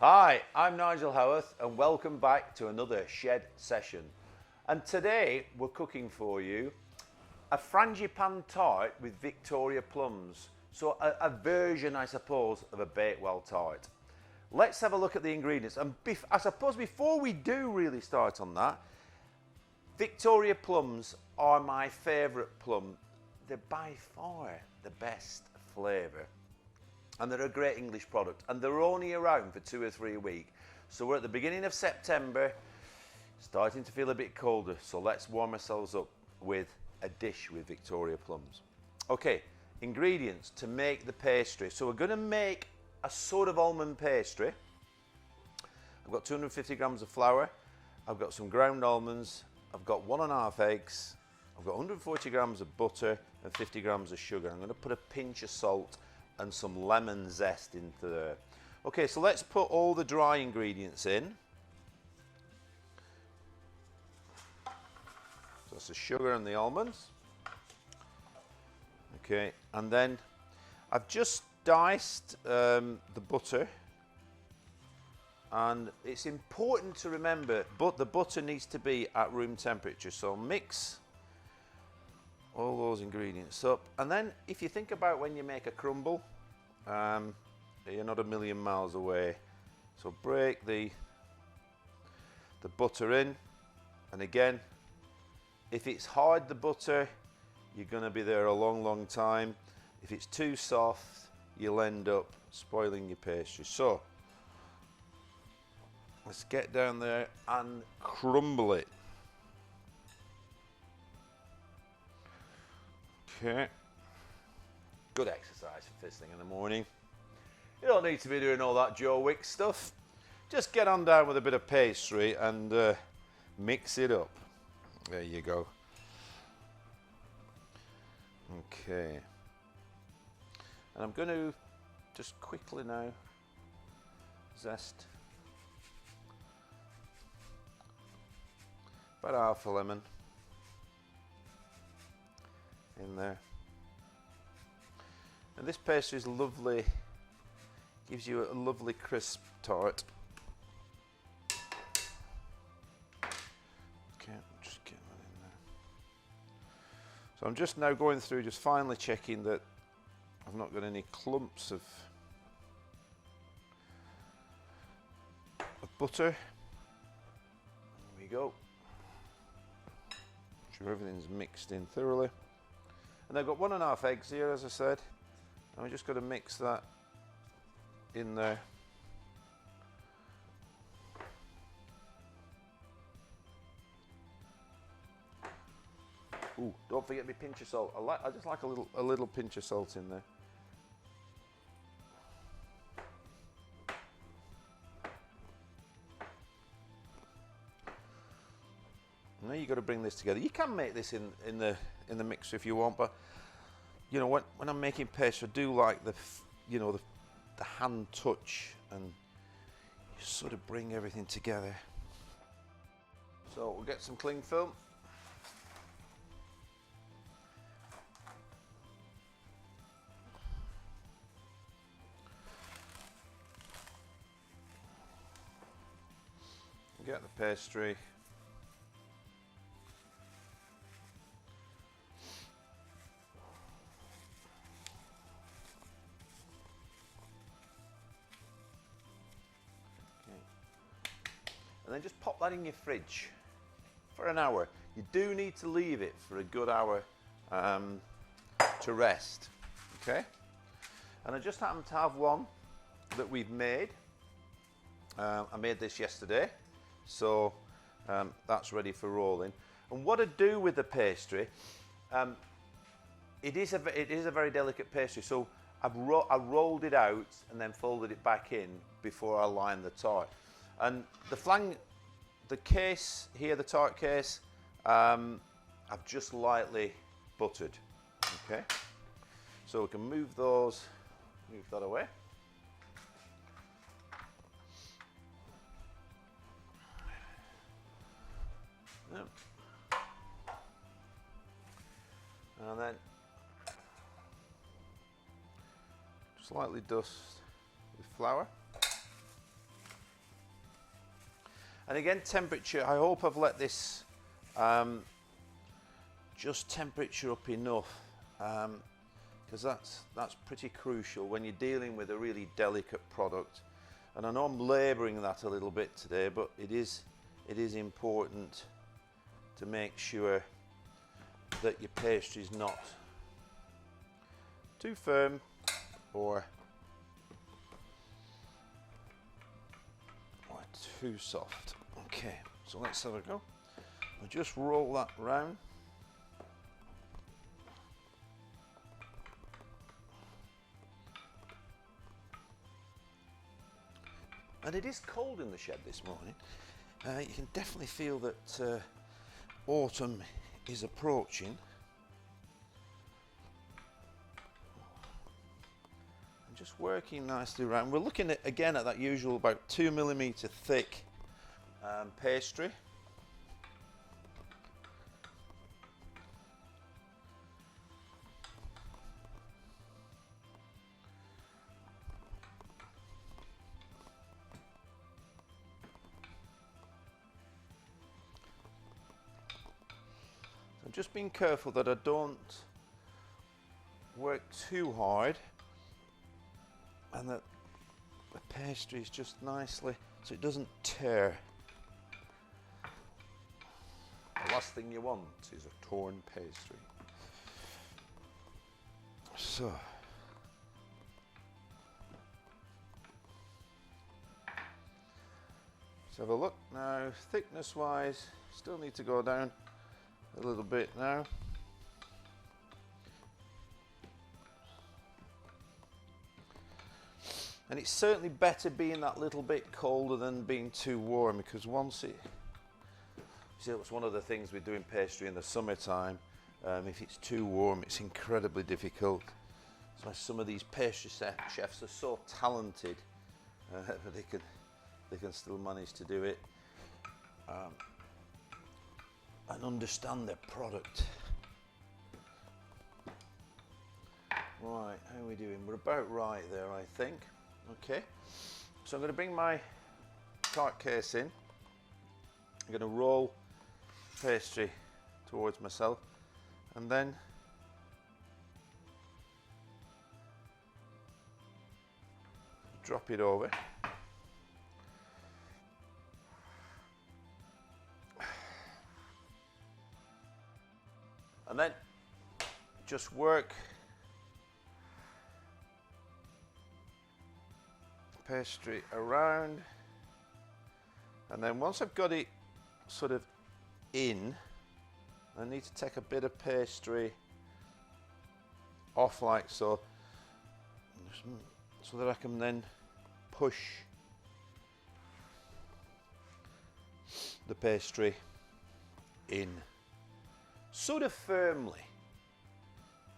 Hi, I'm Nigel Howarth and welcome back to another shed session. And today we're cooking for you a frangipane tart with Victoria plums. So a version, I suppose, of a Bakewell tart. Let's have a look at the ingredients. And I suppose before we do really start on that, Victoria plums are my favourite plum. They're by far the best flavour. And they're a great English product, and they're only around for 2 or 3 weeks. So we're at the beginning of September, starting to feel a bit colder, so let's warm ourselves up with a dish with Victoria plums. Okay, ingredients to make the pastry. So we're going to make a sort of almond pastry. I've got 250 grams of flour, I've got some ground almonds, I've got 1.5 eggs, I've got 140 grams of butter and 50 grams of sugar. I'm going to put a pinch of salt and some lemon zest into there. Okay, so let's put all the dry ingredients in. So that's the sugar and the almonds. Okay, and then I've just diced the butter, and it's important to remember, but the butter needs to be at room temperature. So mix all those ingredients up, and then if you think about when you make a crumble, you're not a million miles away. So break the butter in, and again, if it's hard, the butter, you're going to be there a long time. If it's too soft, you'll end up spoiling your pastry. So let's get down there and crumble it. Okay, good exercise for first thing in the morning. You don't need to be doing all that Joe Wicks stuff. Just get on down with a bit of pastry and mix it up. There you go. Okay, and I'm going to just quickly now zest about half a lemon in there. And this pastry is lovely, gives you a lovely crisp tart. Okay, just get that in there. So I'm just now going through, just finally checking that I've not got any clumps of butter. There we go. Make sure everything's mixed in thoroughly. And I've got 1.5 eggs here, as I said. And we're just going to mix that in there. Ooh, don't forget my pinch of salt. I just like a little pinch of salt in there. Now you've got to bring this together. You can make this in the mixer if you want, but you know, when I'm making pastry, I do like the hand touch, and you sort of bring everything together. So we'll get some cling film. Get the pastry. And then just pop that in your fridge for an hour. You do need to leave it for a good hour to rest, okay? And I just happen to have one that we've made. I made this yesterday, so that's ready for rolling. And what I do with the pastry, it is a very delicate pastry, so I rolled it out and then folded it back in before I lined the tart. And the case here, the tart case, I've just lightly buttered. Okay, so we can move that away. Yep. And then slightly dust with flour. And again, temperature, I hope I've let this just temperature up enough, because that's pretty crucial when you're dealing with a really delicate product. And I know I'm labouring that a little bit today, but it is important to make sure that your pastry is not too firm or too soft. Okay, so let's have a go. I'll just roll that round. And it is cold in the shed this morning. You can definitely feel that autumn is approaching. I'm just working nicely around. We're looking at, again, at that usual about 2mm thick pastry. Just being careful that I don't work too hard and that the pastry is just nicely, so it doesn't tear. The last thing you want is a torn pastry. So, let's have a look now. Thickness wise, still need to go down a little bit now. And it's certainly better being that little bit colder than being too warm, because once it, you see, that's one of the things with doing pastry in the summertime. If it's too warm, it's incredibly difficult. That's why some of these pastry chefs are so talented, they can still manage to do it. And understand their product. Right, how are we doing? We're about right there, I think. Okay, so I'm going to bring my tart case in. I'm going to roll pastry towards myself and then drop it over. And then just work pastry around, and then once I've got it sort of in, I need to take a bit of pastry off like so, so that I can then push the pastry in. Sort of firmly,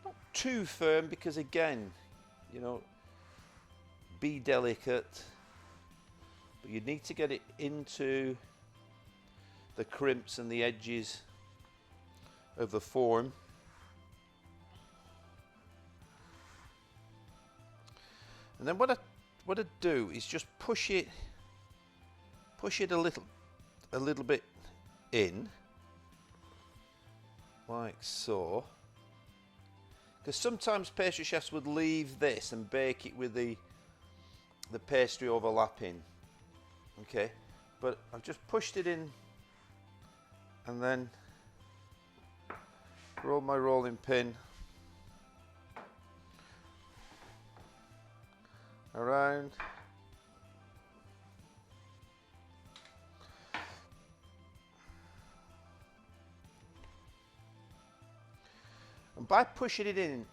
not too firm, because again, you know, be delicate, but you need to get it into the crimps and the edges of the form. And then what I do is just push it a little bit in, like so, because sometimes pastry chefs would leave this and bake it with the pastry overlapping. Okay, but I've just pushed it in and then roll my rolling pin around. And by pushing it in,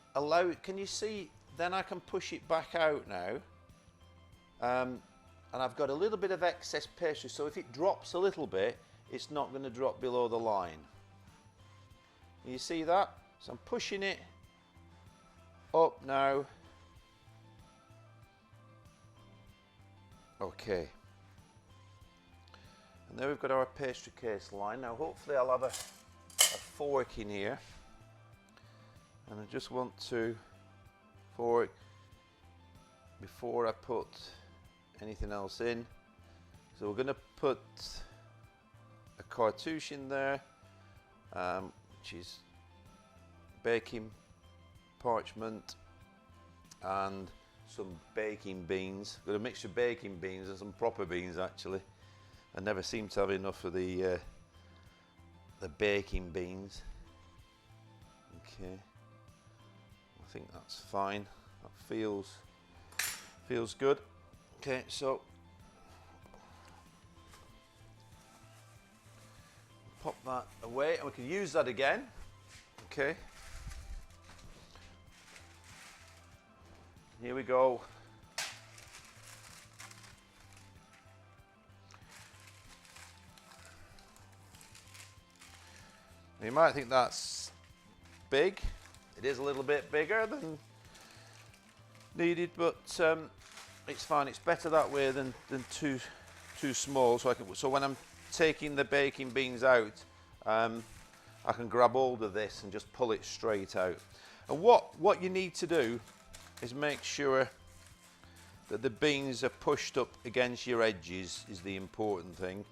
can you see, then I can push it back out now. And I've got a little bit of excess pastry, so if it drops a little bit, it's not going to drop below the line. You see that? So I'm pushing it up now. Okay. And there we've got our pastry case line. Now hopefully I'll have a fork in here. And I just want to fork before I put anything else in. So we're going to put a cartouche in there, which is baking parchment and some baking beans. Got a mixture of baking beans and some proper beans actually. I never seem to have enough of the baking beans. Okay, I think that's fine. That feels good. Okay, so pop that away and we can use that again. Okay, here we go. You might think that's big. It is a little bit bigger than needed, but it's fine. It's better that way than too small. So when I'm taking the baking beans out, I can grab hold of this and just pull it straight out. And what you need to do is make sure that the beans are pushed up against your edges is the important thing.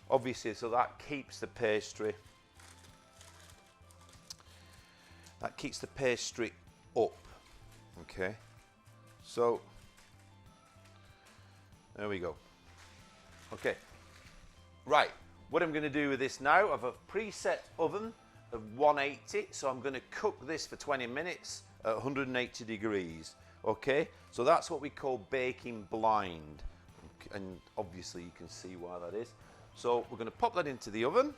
Obviously, so that keeps the pastry up. Okay, so there we go. Okay, right, what I'm going to do with this now, I have a preset oven of 180, so I'm going to cook this for 20 minutes at 180 degrees. Okay, so that's what we call baking blind, and obviously you can see why that is. So we're going to pop that into the oven.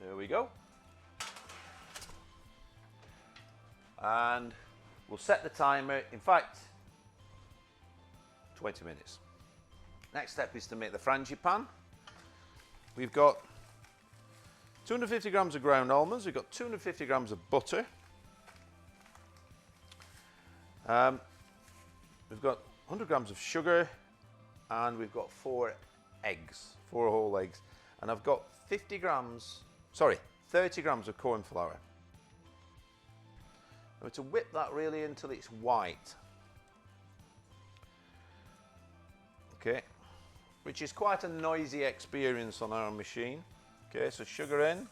There we go. And we'll set the timer, in fact, 20 minutes. Next step is to make the frangipane. We've got 250 grams of ground almonds, we've got 250 grams of butter. We've got 100 grams of sugar, and we've got 4 whole eggs. And I've got 30 grams of corn flour. We're to whip that really until it's white. Okay, which is quite a noisy experience on our machine. Okay, so sugar in.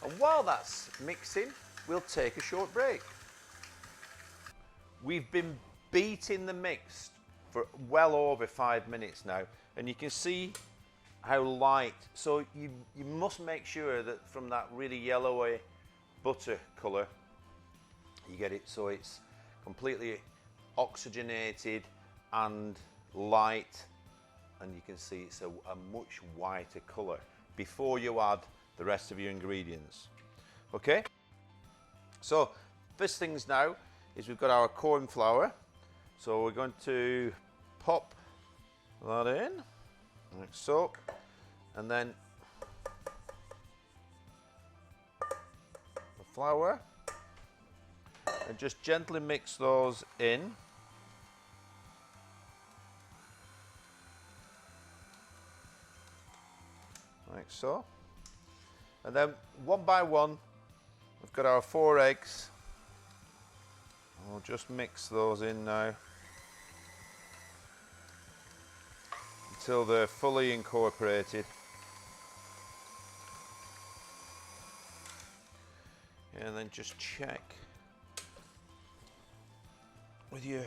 And while that's mixing, we'll take a short break. We've been beating the mix for well over 5 minutes now, and you can see how light. So you must make sure that from that really yellowy butter colour, you get it so it's completely oxygenated and light, and you can see it's a much whiter colour before you add the rest of your ingredients. Okay, so first things now is we've got our corn flour, so we're going to pop that in like so, and then the flour, and just gently mix those in. Like so. And then one by one, we've got our 4 eggs. We'll just mix those in now until they're fully incorporated. And then just check with your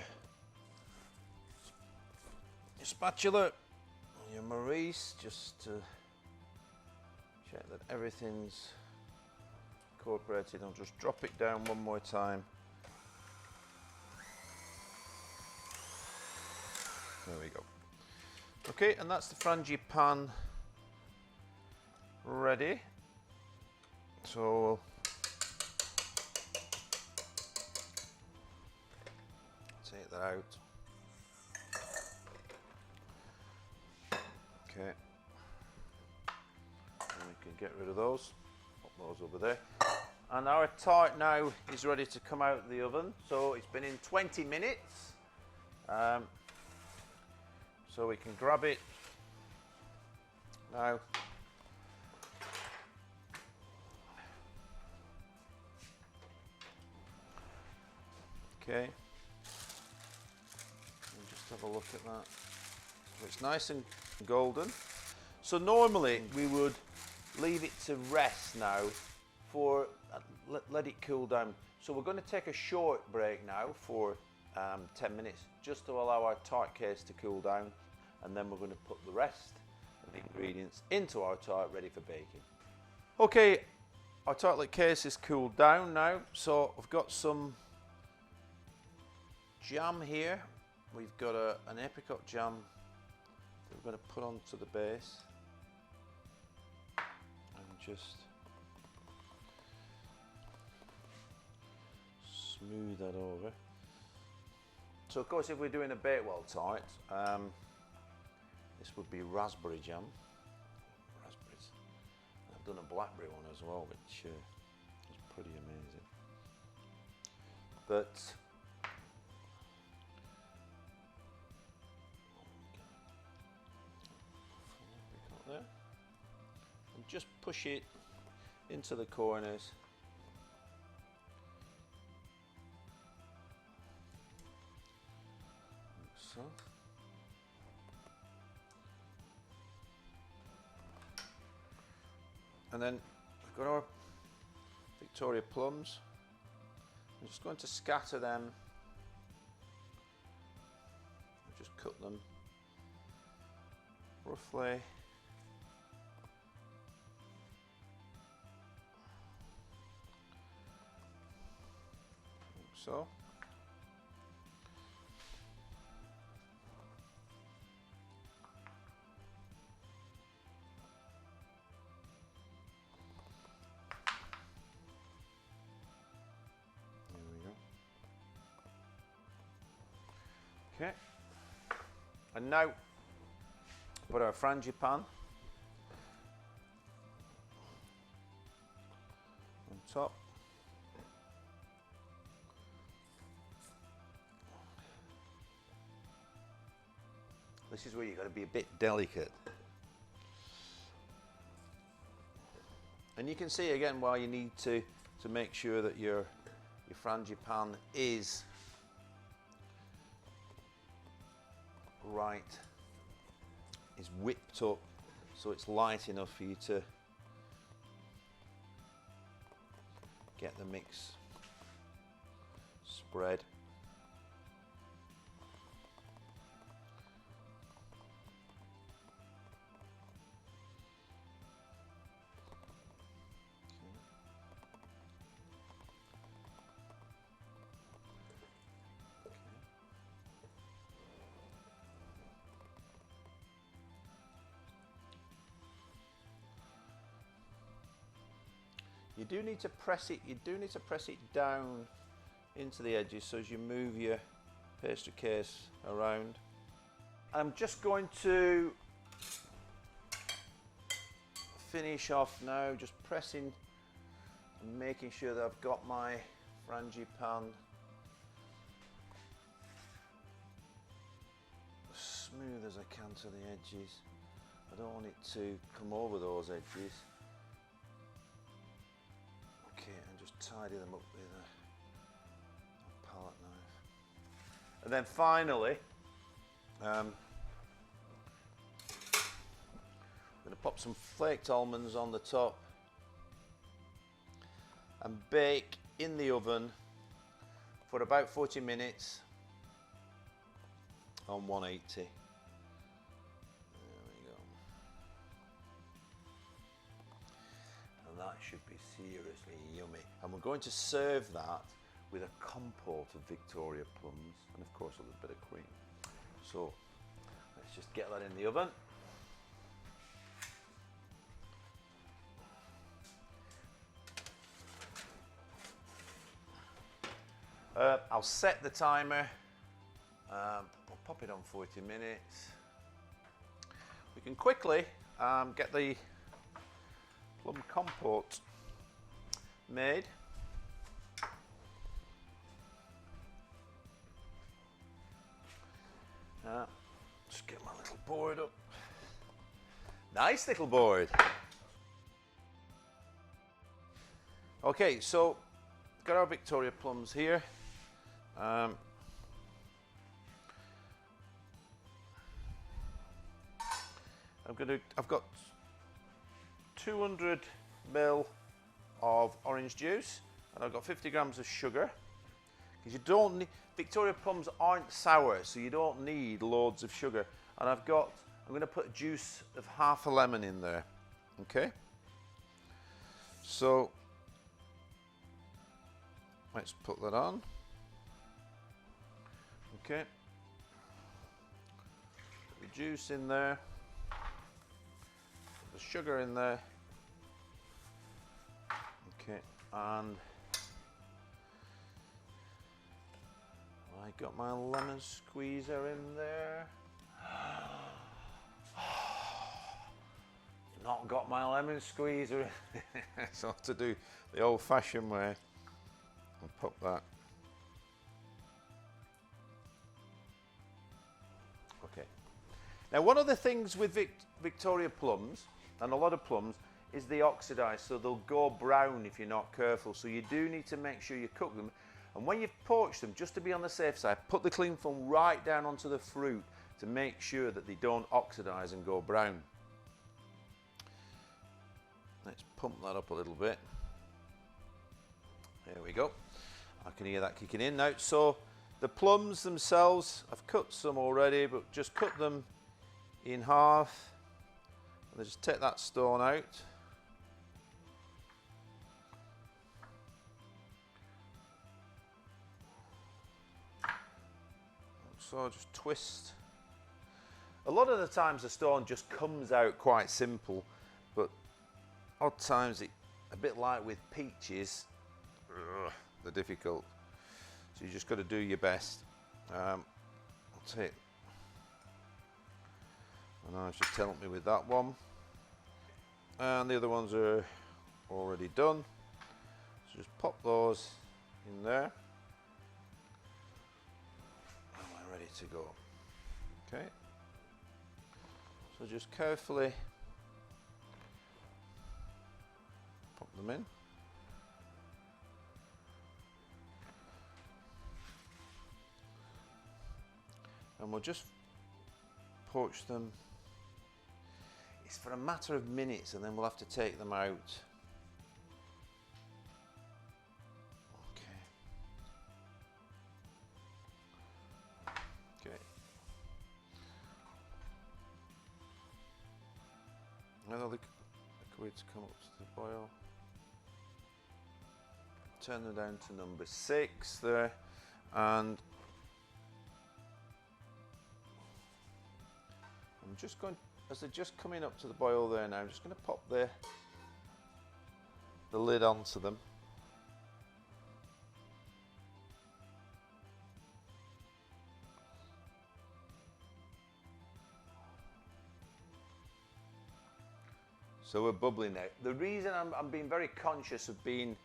spatula, your Maurice, just to check that everything's incorporated. I'll just drop it down one more time. There we go. Okay, and that's the frangipane ready. So we'll take that out. Okay. And we can get rid of those. Pop those over there. And our tart now is ready to come out of the oven. So it's been in 20 minutes. So we can grab it now. Okay. And just have a look at that. So it's nice and golden. So normally we would leave it to rest now for, let it cool down. So we're going to take a short break now for 10 minutes just to allow our tart case to cool down, and then we're going to put the rest of the ingredients into our tart ready for baking. Okay, our tartlet case is cooled down now, so we've got some jam here. We've got an apricot jam that we're going to put onto the base and just smooth that over. So of course if we're doing a Bakewell tart, this would be raspberry jam. Raspberries. I've done a blackberry one as well, which is pretty amazing. But there, and just push it into the corners. So. And then we've got our Victoria plums. I'm just going to scatter them. Just cut them roughly. Like so. Okay, and now put our frangipane on top. This is where you've got to be a bit delicate. And you can see again why you need to make sure that your frangipane is right, is whipped up so it's light enough for you to get the mix spread. You do need to press it. You do need to press it down into the edges so as you move your pastry case around. I'm just going to finish off now, just pressing and making sure that I've got my frangipane as smooth as I can to the edges. I don't want it to come over those edges. Okay, and just tidy them up with a palette knife. And then finally, I'm going to pop some flaked almonds on the top and bake in the oven for about 40 minutes on 180. That should be seriously yummy. And we're going to serve that with a compote of Victoria plums and of course a little bit of cream. So let's just get that in the oven. I'll set the timer. I'll pop it on 40 minutes. We can quickly get the Plum Compote made. board up. Nice little board. Okay, so got our Victoria plums here. I've got 200 ml of orange juice, and I've got 50 grams of sugar. Because you don't need, Victoria plums aren't sour, so you don't need loads of sugar. And I'm going to put juice of half a lemon in there. Okay. So let's put that on. Okay. Put the juice in there. Put the sugar in there. Okay, and I got my lemon squeezer in there. Not got my lemon squeezer. So to do the old-fashioned way, I'll pop that. Okay. Now, one of the things with Victoria plums, and a lot of plums, is they oxidize, so they'll go brown if you're not careful. So you do need to make sure you cook them. And when you've poached them, just to be on the safe side, put the cling film right down onto the fruit to make sure that they don't oxidize and go brown. Let's pump that up a little bit. There we go. I can hear that kicking in now. So the plums themselves, I've cut some already, but just cut them in half. And just take that stone out. So just twist. A lot of the times the stone just comes out quite simple, but odd times it, a bit like with peaches, they're difficult. So you just got to do your best. I'll take, and I should help me with that one. And the other ones are already done. So just pop those in there. To go. Okay, so just carefully pop them in. And we'll just poach them. It's for a matter of minutes, and then we'll have to take them out. Now the liquids come up to the boil. Turn them down to number 6 there, and I'm just going, as they're just coming up to the boil there now, I'm just going to pop the lid onto them. So we're bubbling now. The reason I'm being very conscious of being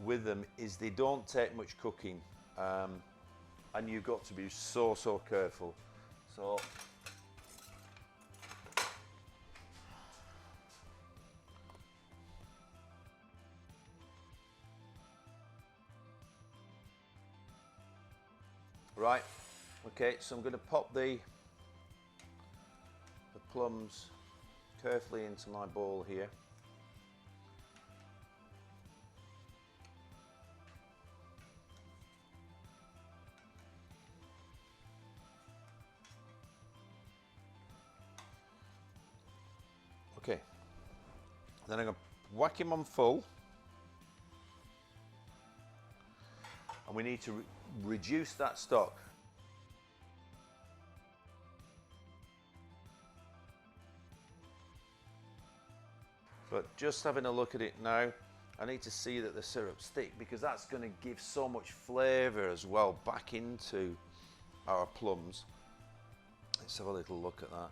with them is they don't take much cooking, and you've got to be so careful. So right, okay, so I'm going to pop the plums carefully into my bowl here. Okay, then I'm going to whack him on full, and we need to reduce that stock. But just having a look at it now, I need to see that the syrup's thick, because that's going to give so much flavour as well back into our plums. Let's have a little look at that.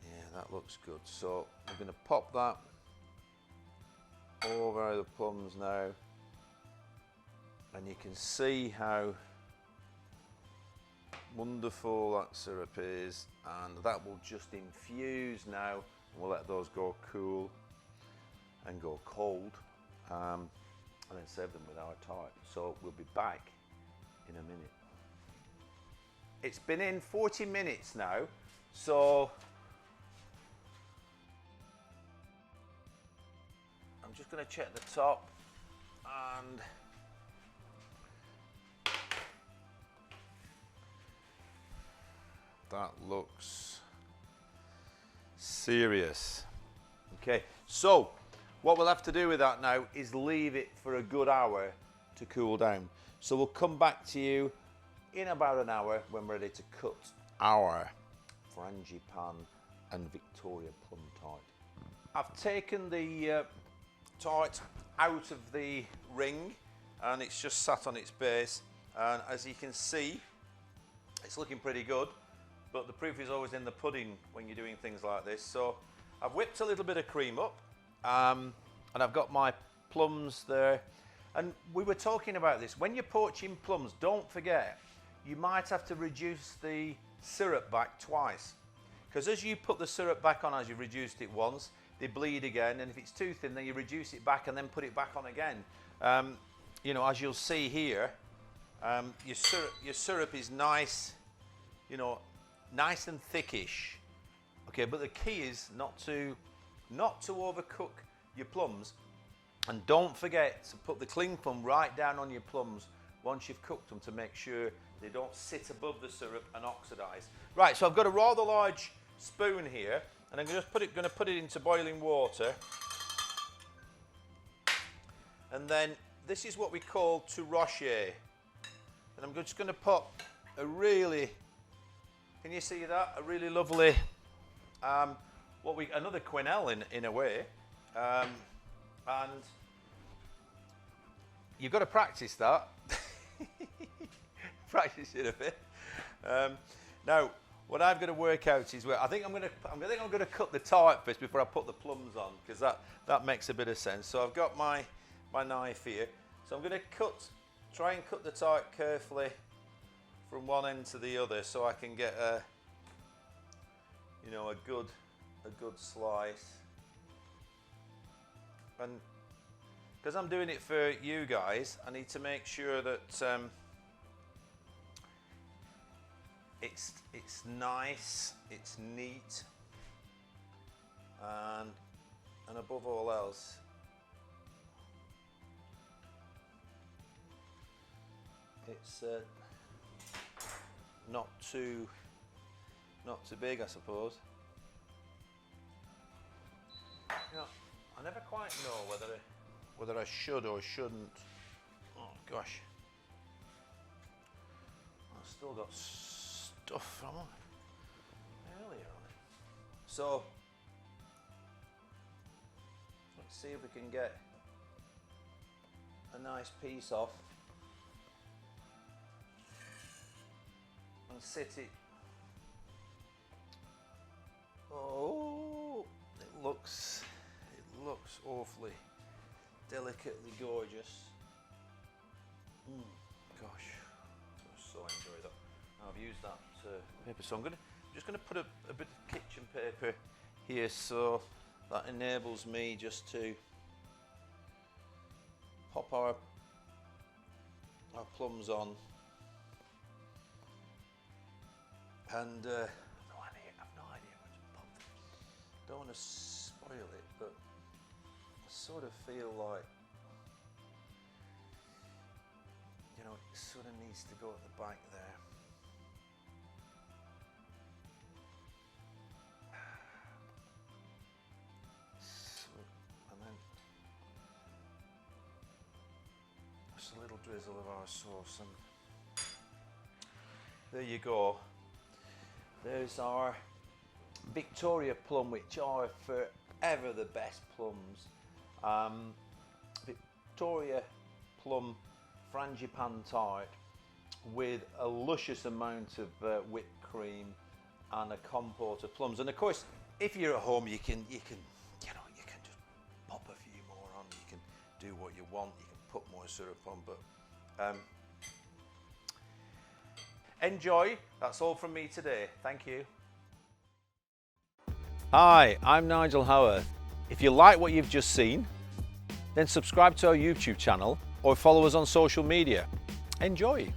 Yeah, that looks good. So I'm going to pop that over the plums now, and you can see how wonderful that syrup is, and that will just infuse now. We'll let those go cool and go cold, and then serve them with our tart. So we'll be back in a minute. It's been in 40 minutes now, so I'm just going to check the top, and that looks serious. Okay, so what we'll have to do with that now is leave it for a good hour to cool down. So we'll come back to you in about an hour when we're ready to cut our Frangipane and Victoria Plum Tart. I've taken the tart out of the ring, and it's just sat on its base, and as you can see, it's looking pretty good, but the proof is always in the pudding when you're doing things like this. So I've whipped a little bit of cream up, and I've got my plums there. And we were talking about this, when you're poaching plums, don't forget, you might have to reduce the syrup back twice, because as you put the syrup back on, as you've reduced it once, they bleed again, and if it's too thin, then you reduce it back and then put it back on again. You know, as you'll see here, your syrup is nice, you know, nice and thickish. Okay, but the key is not to overcook your plums, and don't forget to put the clingfilm right down on your plums once you've cooked them to make sure they don't sit above the syrup and oxidize. Right, so I've got a rather large spoon here, and I'm going to put it into boiling water. And then this is what we call to rocher. And I'm just going to put a really, can you see that? A really lovely, another quenelle in a way. And you've got to practice that. Practice it a bit. Now, what I've got to work out is where I think I'm going to cut the tart first before I put the plums on, because that makes a bit of sense. So I've got my knife here. So I'm going to try and cut the tart carefully from one end to the other, so I can get a good slice. And because I'm doing it for you guys, I need to make sure that it's nice, it's neat, and above all else, it's not too big, I suppose. You know, I never quite know whether I should or shouldn't. Oh gosh, I've still got stuff from earlier on it. So let's see if we can get a nice piece off and sit it. Oh, it looks awfully delicately gorgeous. Gosh, I so enjoy that. I've used that paper, so I'm just going to put a bit of kitchen paper here, so that enables me just to pop our plums on, and I've no idea where to pop them. Don't want to spoil it, but I sort of feel like, you know, it sort of needs to go at the back there. And then just a little drizzle of our sauce, and there you go. There's our Victoria plum, which are forever the best plums. Victoria Plum Frangipane Tart with a luscious amount of whipped cream and a compote of plums. And of course, if you're at home, you can just pop a few more on. You can do what you want. You can put more syrup on, but Enjoy. That's all from me today. Thank you. Hi, I'm Nigel Howarth. If you like what you've just seen, then subscribe to our YouTube channel or follow us on social media. Enjoy.